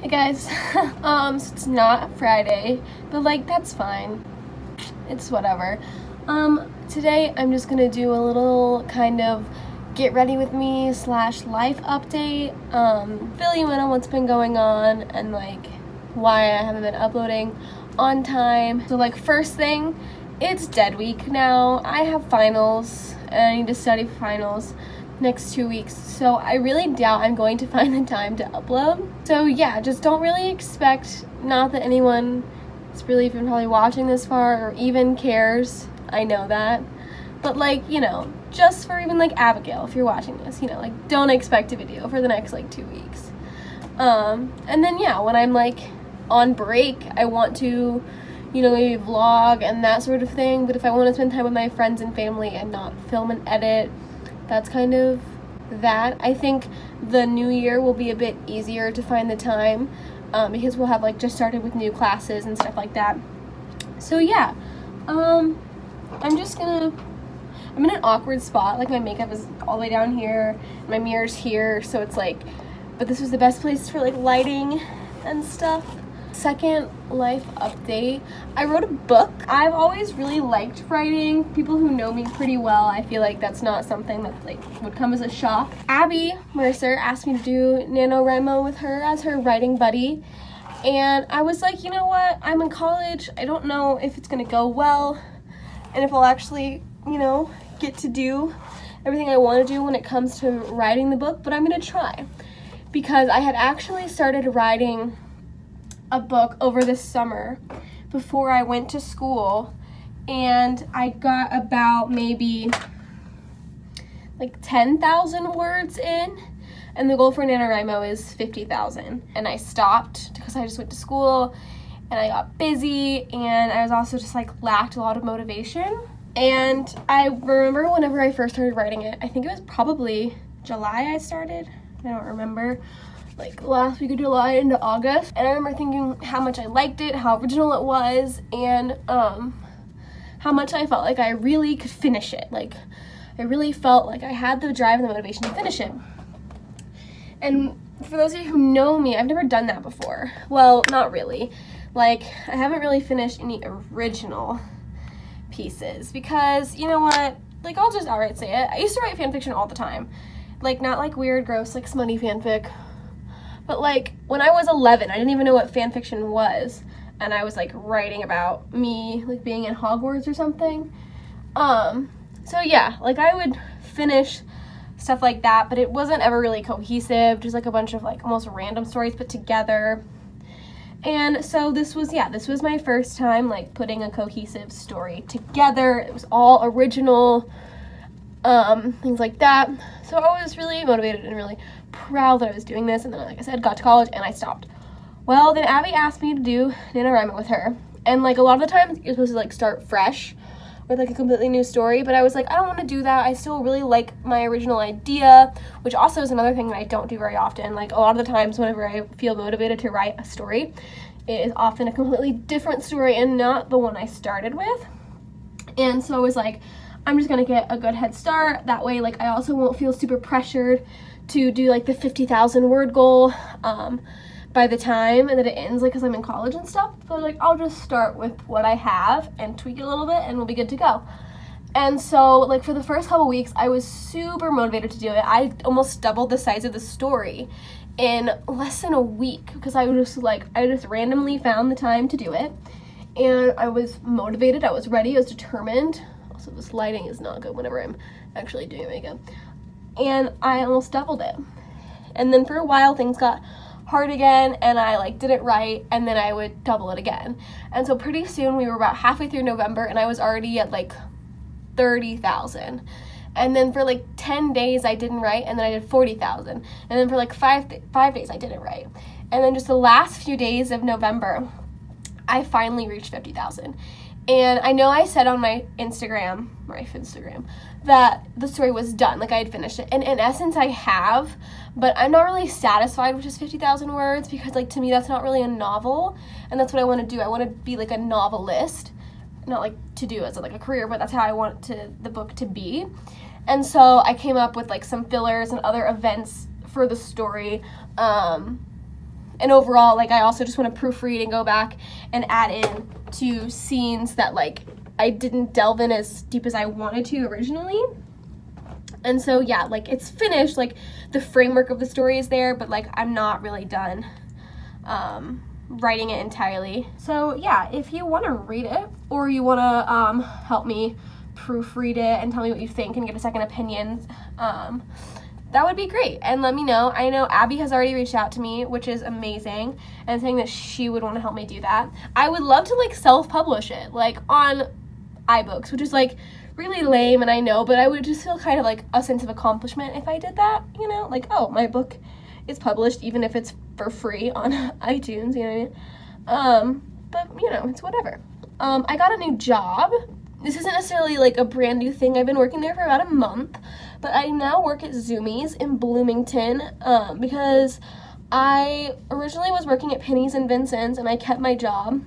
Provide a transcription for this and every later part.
Hey guys, so it's not Friday, but like that's fine. It's whatever. Today I'm just gonna do a little kind of get ready with me / life update, fill you in on what's been going on and like why I haven't been uploading on time. So like first thing, it's dead week now. I have finals and I need to study for finals next 2 weeks, so I really doubt I'm going to find the time to upload. So yeah, just don't really expect, not that anyone is really even probably watching this far or even cares, I know that, but like, you know, just for even like Abigail, if you're watching this, you know, like don't expect a video for the next like 2 weeks. And then yeah, when I'm like on break, I want to, you know, maybe vlog and that sort of thing, but if I want to spend time with my friends and family and not film and edit, that's kind of that. I think the new year will be a bit easier to find the time because we'll have like just started with new classes and stuff like that. So yeah, I'm in an awkward spot. Like my makeup is all the way down here, my mirror's here, so it's like, but this was the best place for like lighting and stuff. Second life update, I wrote a book. I've always really liked writing. People who know me pretty well, I feel like that's not something that like would come as a shock. Abby Mercer asked me to do NaNoWriMo with her as her writing buddy, and I was like, you know what, I'm in college, I don't know if it's gonna go well and if I'll actually, you know, get to do everything I want to do when it comes to writing the book, but I'm gonna try, because I had actually started writing a book over this summer before I went to school, and I got about maybe like 10,000 words in, and the goal for NaNoWriMo is 50,000, and I stopped because I just went to school and I got busy, and I was also just like lacked a lot of motivation. And I remember whenever I first started writing it, I think it was probably July I started, I don't remember, like last week of July into August, and I remember thinking how much I liked it, how original it was, and how much I felt like I really could finish it. Like I really felt like I had the drive and the motivation to finish it. And for those of you who know me, I've never done that before. Well, not really. Like I haven't really finished any original pieces because, you know what, like I'll just outright say it, I used to write fan fiction all the time. Like not like weird, gross, like smutty fanfic, but like when I was 11, I didn't even know what fan fiction was, and I was like writing about me like being in Hogwarts or something. So yeah, like I would finish stuff like that, but it wasn't ever really cohesive, just like a bunch of like almost random stories put together. And so this was my first time like putting a cohesive story together. It was all original, things like that. So I was really motivated and really proud that I was doing this, and then like I said, got to college and I stopped. Well, then Abby asked me to do NaNoWriMo with her, and like a lot of the times you're supposed to like start fresh with like a completely new story, but I was like, I don't want to do that. I still really like my original idea, which also is another thing that I don't do very often. Like a lot of the times whenever I feel motivated to write a story, it is often a completely different story and not the one I started with. And so I was like, I'm just gonna get a good head start. That way, like I also won't feel super pressured to do like the 50,000 word goal by the time that it ends, like because I'm in college and stuff. So like I'll just start with what I have and tweak it a little bit and we'll be good to go. And so like for the first couple weeks, I was super motivated to do it. I almost doubled the size of the story in less than a week because I just randomly found the time to do it, and I was motivated, I was ready, I was determined. Also, this lighting is not good whenever I'm actually doing makeup. And I almost doubled it. And then for a while things got hard again and I like didn't write, and then I would double it again. And so pretty soon we were about halfway through November and I was already at like 30,000. And then for like 10 days I didn't write, and then I did 40,000. And then for like five days I didn't write. And then just the last few days of November, I finally reached 50,000. And I know I said on my Instagram, that the story was done, like I had finished it. And in essence I have, but I'm not really satisfied with just 50,000 words because like to me that's not really a novel, and that's what I want to do. I want to be like a novelist, not like to do as like a career, but that's how I want the book to be. And so I came up with like some fillers and other events for the story, And overall, like, I also just want to proofread and go back and add in to scenes that, like, I didn't delve in as deep as I wanted to originally. And so, yeah, like, it's finished, like, the framework of the story is there, but, like, I'm not really done writing it entirely. So, yeah, if you want to read it, or you want to help me proofread it and tell me what you think and get a second opinion, that would be great, and let me know. I know Abby has already reached out to me, which is amazing, and saying that she would want to help me do that. I would love to, like, self-publish it, like, on iBooks, which is, like, really lame, and I know, but I would just feel kind of like a sense of accomplishment if I did that, you know, like, oh, my book is published, even if it's for free on iTunes, you know what I mean? But, you know, it's whatever. I got a new job. This isn't necessarily, like, a brand new thing. I've been working there for about a month, but I now work at Zoomies in Bloomington, because I originally was working at Penny's and Vincent's, and I kept my job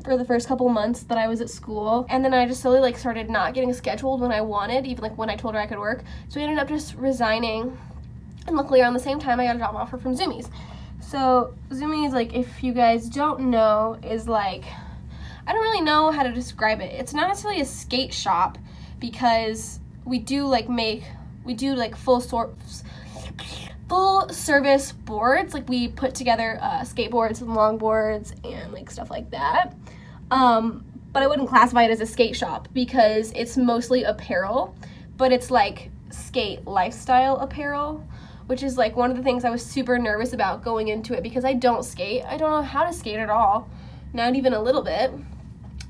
for the first couple months that I was at school, and then I just slowly, like, started not getting scheduled when I wanted, even, like, when I told her I could work, so I ended up just resigning, and luckily around the same time I got a job offer from Zoomies. So Zoomies, like, if you guys don't know, is, like, I don't really know how to describe it. It's not necessarily a skate shop, because we do, like, full service boards. Like, we put together skateboards and longboards and, like, stuff like that. But I wouldn't classify it as a skate shop because it's mostly apparel, but it's, like, skate lifestyle apparel, which is, like, one of the things I was super nervous about going into it, because I don't skate. I don't know how to skate at all, not even a little bit.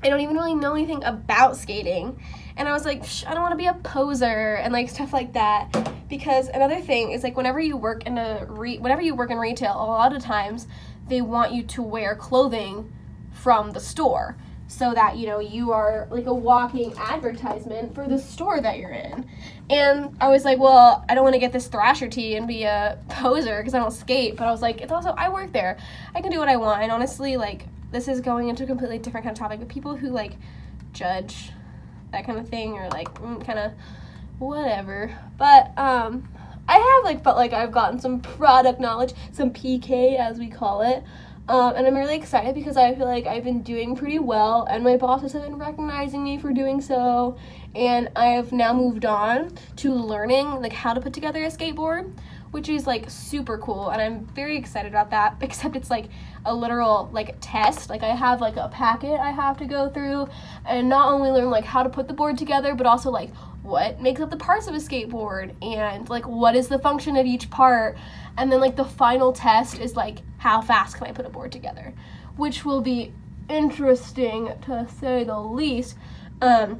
I don't even really know anything about skating, and I was like, I don't want to be a poser and, like, stuff like that, because another thing is, like, whenever you work in retail, a lot of times they want you to wear clothing from the store, so that, you know, you are, like, a walking advertisement for the store that you're in. And I was like, well, I don't want to get this Thrasher tee and be a poser because I don't skate, but I was like, it's also, I work there, I can do what I want. And honestly, like, this is going into a completely different kind of topic, but people who, like, judge that kind of thing, or, like, kind of whatever. But I have, like, felt like I've gotten some product knowledge, some PK as we call it, and I'm really excited because I feel like I've been doing pretty well, and my bosses have been recognizing me for doing so, and I have now moved on to learning, like, how to put together a skateboard, which is, like, super cool, and I'm very excited about that, except it's, like, a literal, like, test. Like, I have, like, a packet I have to go through, and not only learn, like, how to put the board together, but also, like, what makes up the parts of a skateboard, and, like, what is the function of each part, and then, like, the final test is, like, how fast can I put a board together, which will be interesting, to say the least. And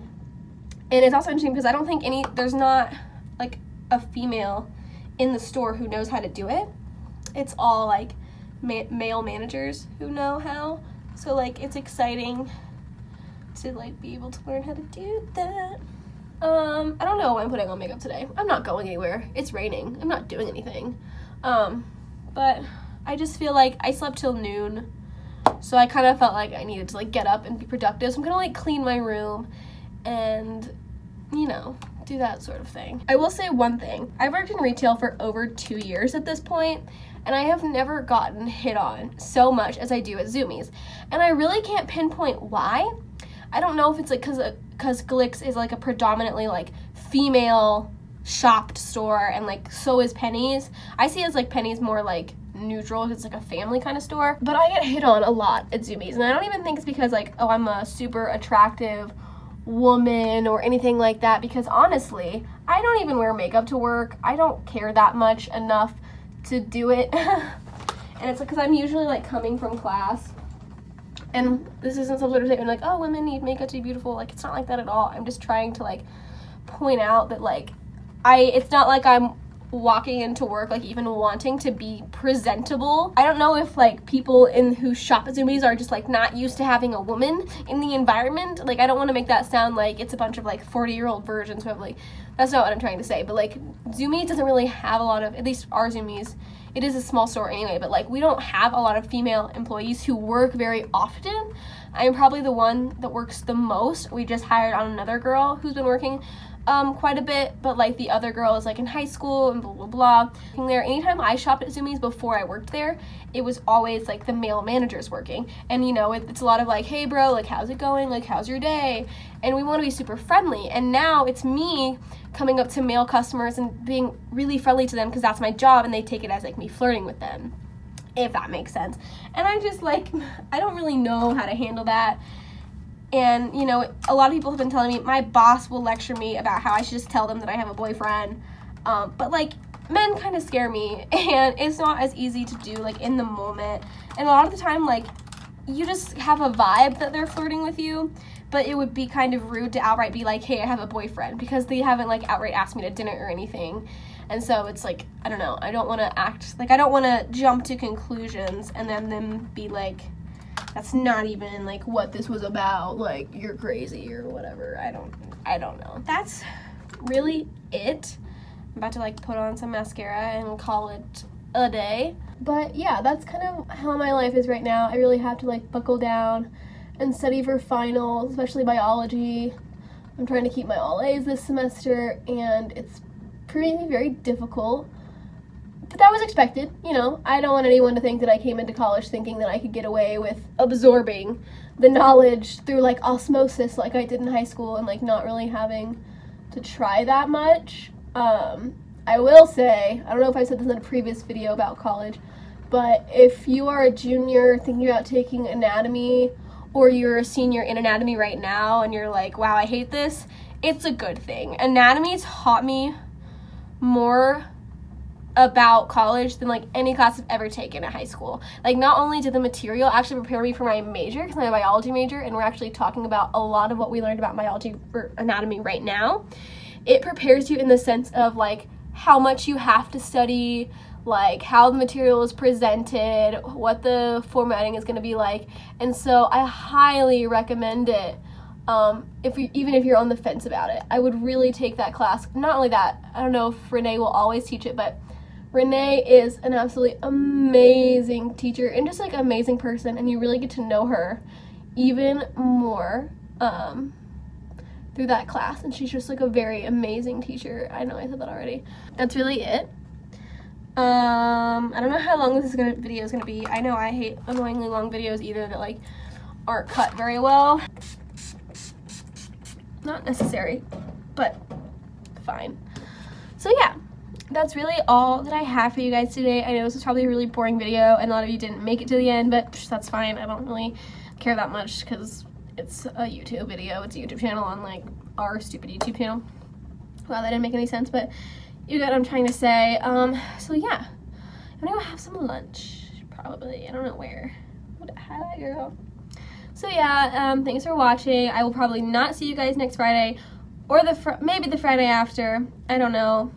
it's also interesting because I don't think there's not, like, a female in the store who knows how to do it. It's all, like, male managers who know how, so, like, it's exciting to, like, be able to learn how to do that. I don't know why I'm putting on makeup today. I'm not going anywhere. It's raining. I'm not doing anything. But I just feel like I slept till noon, so I kind of felt like I needed to, like, get up and be productive, so I'm gonna, like, clean my room and, you know, do that sort of thing. I will say one thing. I've worked in retail for over 2 years at this point, and I have never gotten hit on so much as I do at Zoomies, and I really can't pinpoint why. I don't know if it's, like, because Glicks is, like, a predominantly, like, female shopped store, and, like, so is Penny's. I see it as, like, Penny's more, like, neutral, it's, like, a family kind of store, but I get hit on a lot at Zoomies, and I don't even think it's because, like, oh, I'm a super attractive woman or anything like that, because honestly, I don't even wear makeup to work. I don't care that much enough to do it. And it's because I'm usually, like, coming from class, and this isn't some sort of statement like, oh, women need makeup to be beautiful. Like, it's not like that at all. I'm just trying to, like, point out that, like, it's not like I'm walking into work, like, even wanting to be presentable. I don't know if, like, people who shop at Zoomies are just, like, not used to having a woman in the environment. Like, I don't want to make that sound like it's a bunch of, like, 40-year-old virgins who have, like, that's not what I'm trying to say, but, like, Zoomies doesn't really have a lot of, at least our Zoomies, it is a small store anyway, but, like, we don't have a lot of female employees who work very often. I am probably the one that works the most. We just hired on another girl who's been working quite a bit, but like the other girl is like in high school and blah blah blah. There, anytime I shopped at Zumiez before I worked there, it was always like the male managers working, and you know, it's a lot of like, hey bro, like how's it going, like how's your day, and we want to be super friendly. And now it's me coming up to male customers and being really friendly to them because that's my job, and they take it as like me flirting with them, if that makes sense. And I just like, I don't really know how to handle that. And, you know, a lot of people have been telling me, my boss will lecture me about how I should just tell them that I have a boyfriend. But, like, men kind of scare me, and it's not as easy to do, like, in the moment. And a lot of the time, like, you just have a vibe that they're flirting with you, but it would be kind of rude to outright be like, hey, I have a boyfriend, because they haven't, like, outright asked me to dinner or anything. And so it's like, I don't know, I don't want to act, like, I don't want to jump to conclusions and then them be like, that's not even like what this was about, like you're crazy or whatever. I don't know. That's really it. I'm about to like put on some mascara and call it a day. But yeah, that's kind of how my life is right now. I really have to like buckle down and study for finals, especially biology. I'm trying to keep my all A's this semester, and it's proving very difficult. But that was expected, you know. I don't want anyone to think that I came into college thinking that I could get away with absorbing the knowledge through like osmosis like I did in high school and like not really having to try that much. I will say, I don't know if I said this in a previous video about college, but if you are a junior thinking about taking anatomy, or you're a senior in anatomy right now and you're like, wow, I hate this, it's a good thing. Anatomy taught me more about college than like any class I've ever taken at high school. Like, not only did the material actually prepare me for my major, because I'm a biology major and we're actually talking about a lot of what we learned about biology or anatomy right now, it prepares you in the sense of like how much you have to study, like how the material is presented, what the formatting is going to be like. And so I highly recommend it. Even if you're on the fence about it, I would really take that class. Not only that, I don't know if Renee will always teach it, but Renee is an absolutely amazing teacher and just like amazing person, and you really get to know her even more through that class, and she's just like a very amazing teacher. I know I said that already. That's really it. I don't know how long this video is gonna be. I know I hate annoyingly long videos either that like aren't cut very well. Not necessary, but fine. So yeah, that's really all that I have for you guys today. I know this was probably a really boring video and a lot of you didn't make it to the end, but that's fine. I don't really care that much because it's a YouTube video. It's a YouTube channel on like our stupid YouTube channel. Wow, that didn't make any sense, but you get what I'm trying to say. So yeah, I'm gonna go have some lunch, probably. I don't know where. How did I go? So yeah, thanks for watching. I will probably not see you guys next Friday, or maybe the Friday after. I don't know.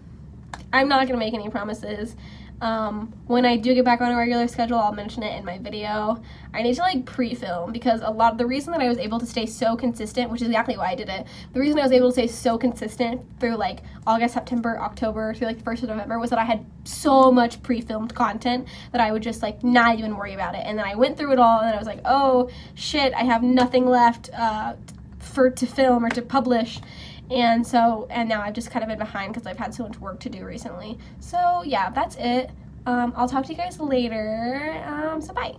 I'm not gonna make any promises. When I do get back on a regular schedule, I'll mention it in my video. I need to like pre-film, because the reason that I was able to stay so consistent, which is exactly why I did it, the reason I was able to stay so consistent through like August, September, October, through like the 1st of November, was that I had so much pre-filmed content that I would just like not even worry about it. And then I went through it all and then I was like, oh shit, I have nothing left to film or to publish. And now I've just kind of been behind because I've had so much work to do recently. So yeah, that's it. I'll talk to you guys later. So bye.